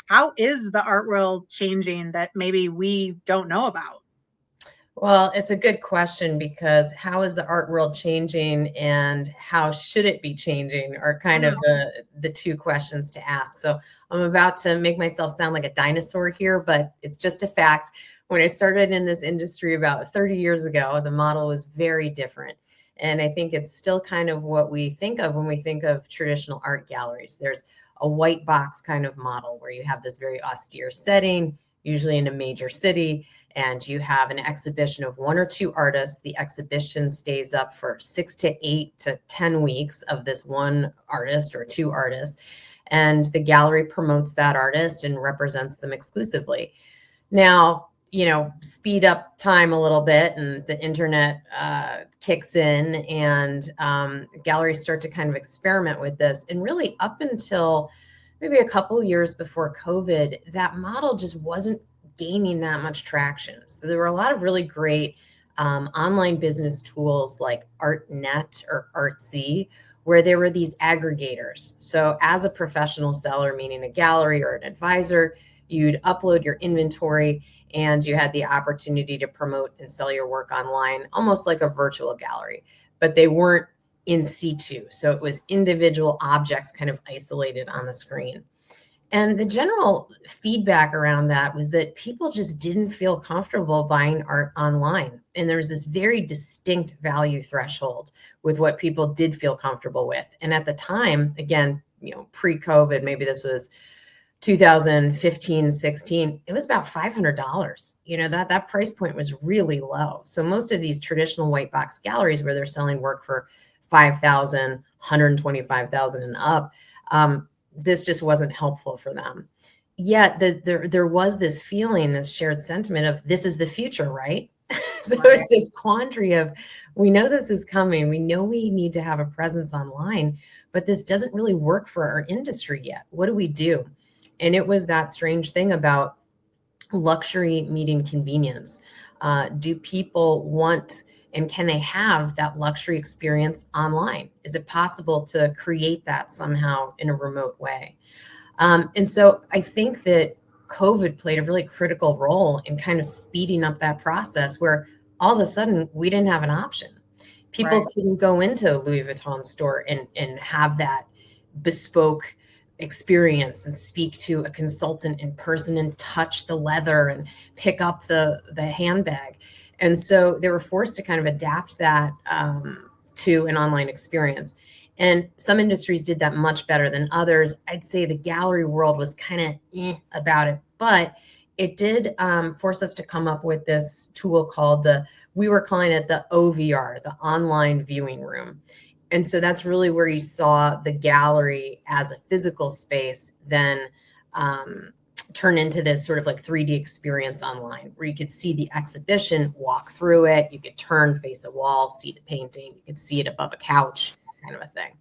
How is the art world changing that maybe we don't know about? Well, it's a good question because how is the art world changing and how should it be changing are kind of Mm, the two questions to ask. So I'm about to make myself sound like a dinosaur here, but it's just a fact. When I started in this industry about 30 years ago, the model was very different. And I think it's still kind of what we think of when we think of traditional art galleries. There's a white box kind of model where you have this very austere setting, usually in a major city, and you have an exhibition of one or two artists. The exhibition stays up for 6 to 8 to 10 weeks of this one artist or two artists, and the gallery promotes that artist and represents them exclusively. Now, speed up time a little bit, and the internet kicks in, and galleries start to kind of experiment with this. And really, up until maybe a couple years before COVID, that model just wasn't gaining that much traction. So there were a lot of really great online business tools like Artnet or Artsy, where there were these aggregators. So as a professional seller, meaning a gallery or an advisor, you'd upload your inventory and you had the opportunity to promote and sell your work online, almost like a virtual gallery, but they weren't in situ. So it was individual objects kind of isolated on the screen. And the general feedback around that was that people just didn't feel comfortable buying art online. And there was this very distinct value threshold with what people did feel comfortable with. And at the time, again, pre-COVID, maybe this was 2015, 16, it was about $500. That price point was really low. So most of these traditional white box galleries where they're selling work for 5,000, 125,000 and up, this just wasn't helpful for them. Yet there was this feeling, this shared sentiment of this is the future, right? So right. it's this quandary of, we know this is coming. We know we need to have a presence online, but this doesn't really work for our industry yet. What do we do? And it was that strange thing about luxury meeting convenience. Do people want and can they have that luxury experience online? Is it possible to create that somehow in a remote way? And so I think that COVID played a really critical role in kind of speeding up that process where all of a sudden we didn't have an option. People Right. couldn't go into a Louis Vuitton store and have that bespoke experience and speak to a consultant in person and touch the leather and pick up the handbag. And so they were forced to kind of adapt that to an online experience. And some industries did that much better than others. I'd say the gallery world was kind of about it, but it did force us to come up with this tool called we were calling it the OVR, the online viewing room. And so that's really where you saw the gallery as a physical space then turn into this sort of like 3D experience online where you could see the exhibition, walk through it, you could turn, face a wall, see the painting, you could see it above a couch, that kind of a thing.